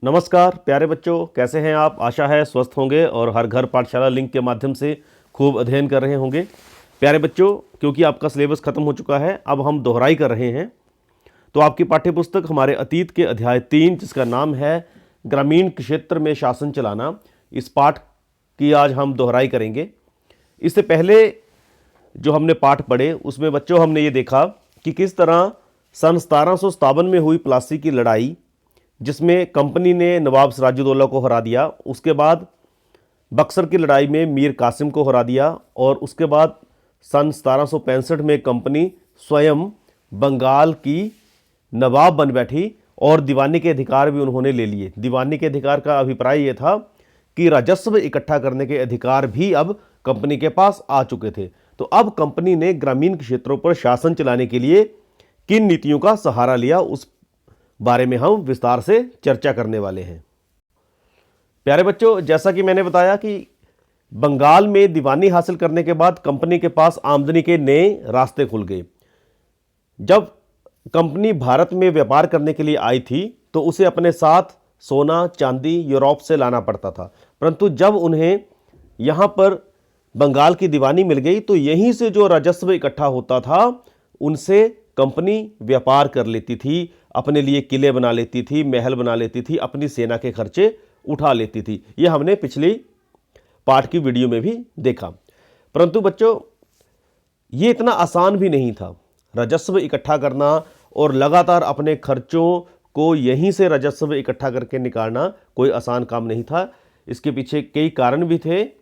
नमस्कार प्यारे बच्चों, कैसे हैं आप। आशा है स्वस्थ होंगे और हर घर पाठशाला लिंक के माध्यम से खूब अध्ययन कर रहे होंगे। प्यारे बच्चों, क्योंकि आपका सिलेबस खत्म हो चुका है, अब हम दोहराई कर रहे हैं। तो आपकी पाठ्यपुस्तक हमारे अतीत के अध्याय 3, जिसका नाम है ग्रामीण क्षेत्र में शासन चलाना, इस पाठ की आज हम दोहराई करेंगे। इससे पहले जो हमने पाठ पढ़े उसमें बच्चों हमने ये देखा कि किस तरह सन 1757 में हुई प्लासी की लड़ाई, जिसमें कंपनी ने नवाब सिराजुद्दौला को हरा दिया। उसके बाद बक्सर की लड़ाई में मीर कासिम को हरा दिया और उसके बाद सन 1765 में कंपनी स्वयं बंगाल की नवाब बन बैठी और दीवानी के अधिकार भी उन्होंने ले लिए। दीवानी के अधिकार का अभिप्राय ये था कि राजस्व इकट्ठा करने के अधिकार भी अब कंपनी के पास आ चुके थे। तो अब कंपनी ने ग्रामीण क्षेत्रों पर शासन चलाने के लिए किन नीतियों का सहारा लिया, उस बारे में हम विस्तार से चर्चा करने वाले हैं। प्यारे बच्चों, जैसा कि मैंने बताया कि बंगाल में दीवानी हासिल करने के बाद कंपनी के पास आमदनी के नए रास्ते खुल गए। जब कंपनी भारत में व्यापार करने के लिए आई थी तो उसे अपने साथ सोना चांदी यूरोप से लाना पड़ता था, परंतु जब उन्हें यहाँ पर बंगाल की दीवानी मिल गई तो यहीं से जो राजस्व इकट्ठा होता था उनसे कंपनी व्यापार कर लेती थी, अपने लिए किले बना लेती थी, महल बना लेती थी, अपनी सेना के खर्चे उठा लेती थी। ये हमने पिछली पाठ की वीडियो में भी देखा। परंतु बच्चों, ये इतना आसान भी नहीं था। राजस्व इकट्ठा करना और लगातार अपने खर्चों को यहीं से राजस्व इकट्ठा करके निकालना कोई आसान काम नहीं था। इसके पीछे कई कारण भी थे।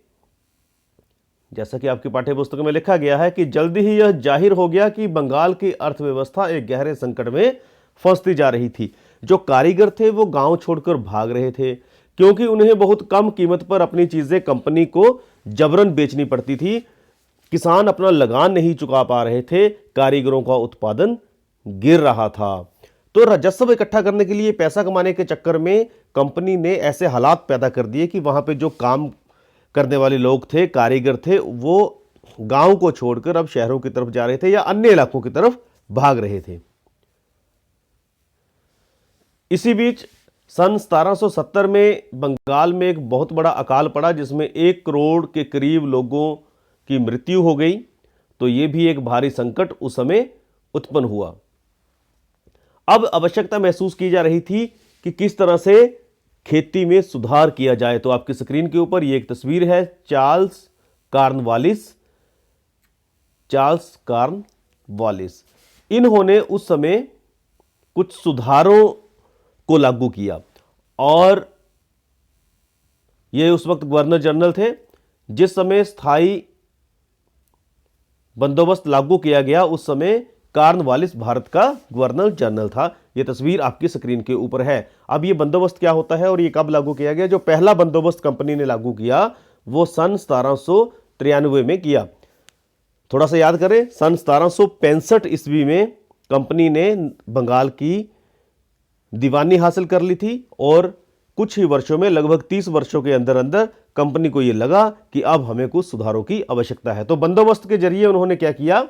जैसा कि आपकी पाठ्यपुस्तक में लिखा गया है कि जल्दी ही यह जाहिर हो गया कि बंगाल की अर्थव्यवस्था एक गहरे संकट में फंसती जा रही थी। जो कारीगर थे वो गांव छोड़कर भाग रहे थे, क्योंकि उन्हें बहुत कम कीमत पर अपनी चीजें कंपनी को जबरन बेचनी पड़ती थी। किसान अपना लगान नहीं चुका पा रहे थे, कारीगरों का उत्पादन गिर रहा था। तो राजस्व इकट्ठा करने के लिए पैसा कमाने के चक्कर में कंपनी ने ऐसे हालात पैदा कर दिए कि वहां पे जो काम करने वाले लोग थे, कारीगर थे, वो गांव को छोड़कर अब शहरों की तरफ जा रहे थे या अन्य इलाकों की तरफ भाग रहे थे। इसी बीच सन 1770 में बंगाल में एक बहुत बड़ा अकाल पड़ा, जिसमें 1 करोड़ के करीब लोगों की मृत्यु हो गई। तो यह भी एक भारी संकट उस समय उत्पन्न हुआ। अब आवश्यकता महसूस की जा रही थी कि किस तरह से खेती में सुधार किया जाए। तो आपकी स्क्रीन के ऊपर ये एक तस्वीर है चार्ल्स कार्नवालिस। इन्होंने उस समय कुछ सुधारों को लागू किया और ये उस वक्त गवर्नर जनरल थे। जिस समय स्थायी बंदोबस्त लागू किया गया उस समय कार्नवालिस भारत का गवर्नर जनरल था। यह तस्वीर आपकी स्क्रीन के ऊपर है। अब यह बंदोबस्त क्या होता है और यह कब लागू किया गया? जो पहला बंदोबस्त कंपनी ने लागू किया वो सन 1793 में किया। थोड़ा सा याद करें, सन 1765 ईस्वी में कंपनी ने बंगाल की दीवानी हासिल कर ली थी और कुछ ही वर्षों में, लगभग 30 वर्षों के अंदर अंदर कंपनी को यह लगा कि अब हमें कुछ सुधारों की आवश्यकता है। तो बंदोबस्त के जरिए उन्होंने क्या किया?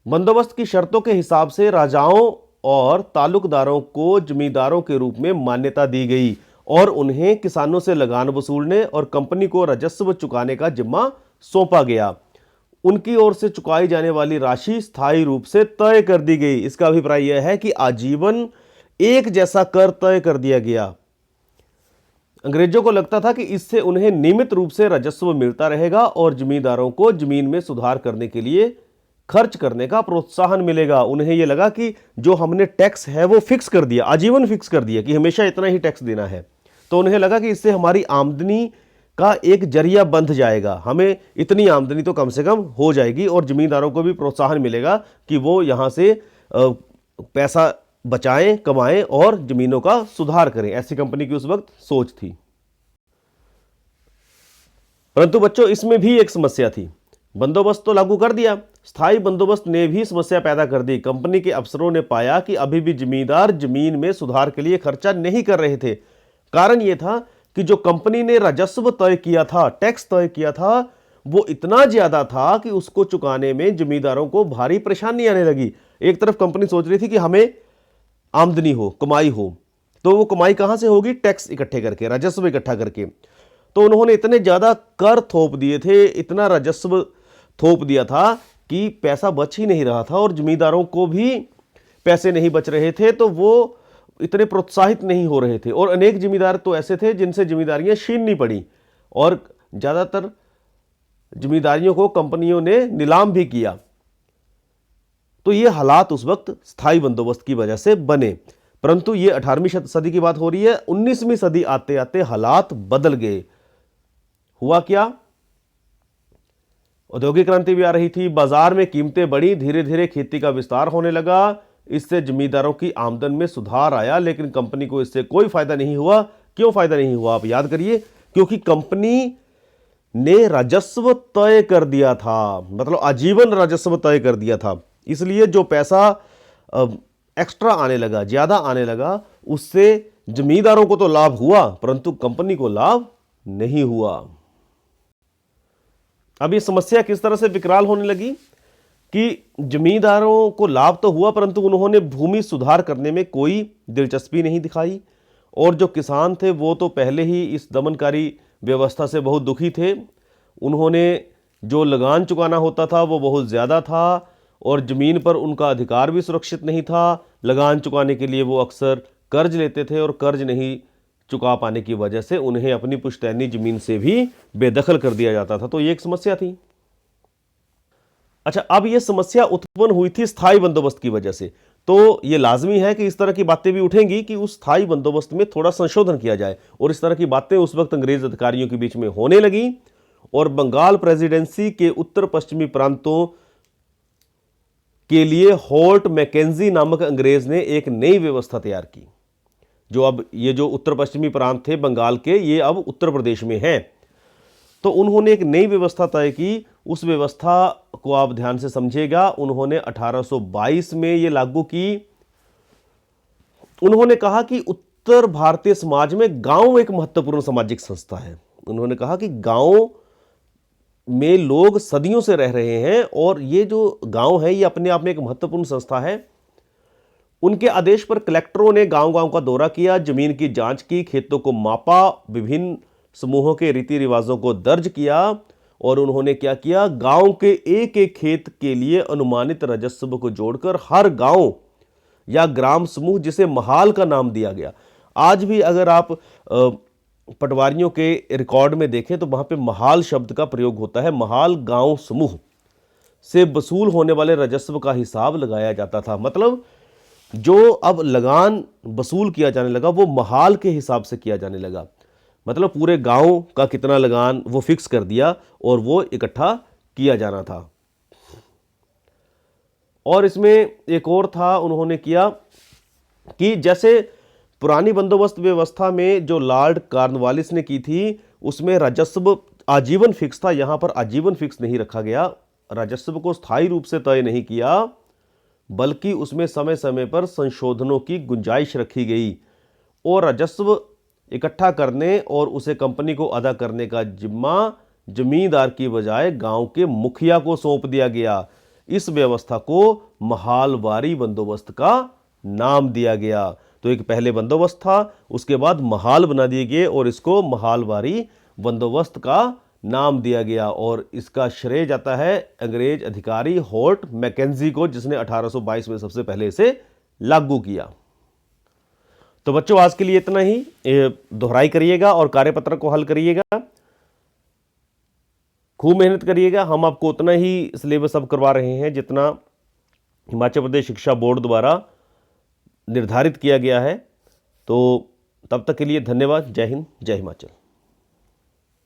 बंदोबस्त की शर्तों के हिसाब से राजाओं और तालुकदारों को जमींदारों के रूप में मान्यता दी गई और उन्हें किसानों से लगान वसूलने और कंपनी को राजस्व चुकाने का जिम्मा सौंपा गया। उनकी ओर से चुकाई जाने वाली राशि स्थायी रूप से तय कर दी गई। इसका अभिप्राय यह है कि आजीवन एक जैसा कर तय कर दिया गया। अंग्रेजों को लगता था कि इससे उन्हें नियमित रूप से राजस्व मिलता रहेगा और जमींदारों को जमीन में सुधार करने के लिए खर्च करने का प्रोत्साहन मिलेगा। उन्हें यह लगा कि जो हमने टैक्स है वो फिक्स कर दिया, आजीवन फिक्स कर दिया कि हमेशा इतना ही टैक्स देना है, तो उन्हें लगा कि इससे हमारी आमदनी का एक जरिया बंध जाएगा, हमें इतनी आमदनी तो कम से कम हो जाएगी और जमींदारों को भी प्रोत्साहन मिलेगा कि वो यहाँ से पैसा बचाएं, कमाएं और जमीनों का सुधार करें। ऐसी कंपनी की उस वक्त सोच थी। परंतु बच्चों, इसमें भी एक समस्या थी। बंदोबस्त तो लागू कर दिया, स्थायी बंदोबस्त ने भी समस्या पैदा कर दी। कंपनी के अफसरों ने पाया कि अभी भी जमींदार जमीन में सुधार के लिए खर्चा नहीं कर रहे थे। कारण यह था कि जो कंपनी ने राजस्व तय किया था, टैक्स तय किया था, वो इतना ज्यादा था कि उसको चुकाने में जमींदारों को भारी परेशानी आने लगी। एक तरफ कंपनी सोच रही थी कि हमें आमदनी हो, कमाई हो, तो वो कमाई कहाँ से होगी? टैक्स इकट्ठे करके, राजस्व इकट्ठा करके। तो उन्होंने इतने ज़्यादा कर थोप दिए थे, इतना राजस्व थोप दिया था कि पैसा बच ही नहीं रहा था और जमींदारों को भी पैसे नहीं बच रहे थे, तो वो इतने प्रोत्साहित नहीं हो रहे थे। और अनेक जमींदार तो ऐसे थे जिनसे जमींदारियां छीननी पड़ी और ज़्यादातर जमींदारियों को कंपनियों ने नीलाम भी किया। तो ये हालात उस वक्त स्थायी बंदोबस्त की वजह से बने। परंतु ये 18वीं सदी की बात हो रही है। 19वीं सदी आते आते हालात बदल गए। हुआ क्या? औद्योगिक क्रांति भी आ रही थी, बाजार में कीमतें बढ़ी, धीरे धीरे खेती का विस्तार होने लगा। इससे जमींदारों की आमदन में सुधार आया, लेकिन कंपनी को इससे कोई फायदा नहीं हुआ। क्यों फायदा नहीं हुआ? आप याद करिए, क्योंकि कंपनी ने राजस्व तय कर दिया था, मतलब आजीवन राजस्व तय कर दिया था। इसलिए जो पैसा एक्स्ट्रा आने लगा, ज्यादा आने लगा, उससे जमींदारों को तो लाभ हुआ, परंतु कंपनी को लाभ नहीं हुआ। अब ये समस्या किस तरह से विकराल होने लगी कि जमींदारों को लाभ तो हुआ, परंतु उन्होंने भूमि सुधार करने में कोई दिलचस्पी नहीं दिखाई। और जो किसान थे वो तो पहले ही इस दमनकारी व्यवस्था से बहुत दुखी थे। उन्होंने जो लगान चुकाना होता था वो बहुत ज़्यादा था और ज़मीन पर उनका अधिकार भी सुरक्षित नहीं था। लगान चुकाने के लिए वो अक्सर कर्ज लेते थे और कर्ज नहीं चुका पाने की वजह से उन्हें अपनी पुश्तैनी ज़मीन से भी बेदखल कर दिया जाता था। तो ये एक समस्या थी। अच्छा, अब ये समस्या उत्पन्न हुई थी स्थायी बंदोबस्त की वजह से। तो ये लाजमी है कि इस तरह की बातें भी उठेंगी कि उस स्थायी बंदोबस्त में थोड़ा संशोधन किया जाए। और इस तरह की बातें उस वक्त अंग्रेज अधिकारियों के बीच में होने लगी और बंगाल प्रेसिडेंसी के उत्तर पश्चिमी प्रांतों के लिए होल्ट मैकेंजी नामक अंग्रेज ने एक नई व्यवस्था तैयार की। जो अब ये जो उत्तर पश्चिमी प्रांत थे बंगाल के, ये अब उत्तर प्रदेश में हैं। तो उन्होंने एक नई व्यवस्था तय की। उस व्यवस्था को आप ध्यान से समझिएगा। उन्होंने 1822 में ये लागू की। उन्होंने कहा कि उत्तर भारतीय समाज में गांव एक महत्वपूर्ण सामाजिक संस्था है। उन्होंने कहा कि गांव में लोग सदियों से रह रहे हैं और ये जो गांव है ये अपने आप में एक महत्वपूर्ण संस्था है। उनके आदेश पर कलेक्टरों ने गांव-गांव का दौरा किया, जमीन की जांच की, खेतों को मापा, विभिन्न समूहों के रीति रिवाजों को दर्ज किया और उन्होंने क्या किया? गांव के एक एक खेत के लिए अनुमानित राजस्व को जोड़कर हर गांव या ग्राम समूह, जिसे महाल का नाम दिया गया। आज भी अगर आप पटवारियों के रिकॉर्ड में देखें तो वहां पे महाल शब्द का प्रयोग होता है। महाल गांव समूह से वसूल होने वाले राजस्व का हिसाब लगाया जाता था। मतलब जो अब लगान वसूल किया जाने लगा वो महाल के हिसाब से किया जाने लगा। मतलब पूरे गांव का कितना लगान वो फिक्स कर दिया और वो इकट्ठा किया जाना था। और इसमें एक और था, उन्होंने किया कि जैसे पुरानी बंदोबस्त व्यवस्था में जो लॉर्ड कॉर्नवालिस ने की थी उसमें राजस्व आजीवन फिक्स था। यहां पर आजीवन फिक्स नहीं रखा गया, राजस्व को स्थायी रूप से तय नहीं किया, बल्कि उसमें समय समय पर संशोधनों की गुंजाइश रखी गई और राजस्व इकट्ठा करने और उसे कंपनी को अदा करने का जिम्मा जमींदार की बजाय गांव के मुखिया को सौंप दिया गया। इस व्यवस्था को महालवारी बंदोबस्त का नाम दिया गया। तो एक पहले बंदोबस्त था, उसके बाद महाल बना दिए गए और इसको महालवारी बंदोबस्त का नाम दिया गया। और इसका श्रेय जाता है अंग्रेज अधिकारी होल्ट मैकेंजी को, जिसने 1822 में सबसे पहले इसे लागू किया। तो बच्चों आज के लिए इतना ही। दोहराई करिएगा और कार्यपत्र को हल करिएगा, खूब मेहनत करिएगा। हम आपको उतना ही सिलेबस अब करवा रहे हैं जितना हिमाचल प्रदेश शिक्षा बोर्ड द्वारा निर्धारित किया गया है। तो तब तक के लिए धन्यवाद। जय हिंद, जय हिमाचल।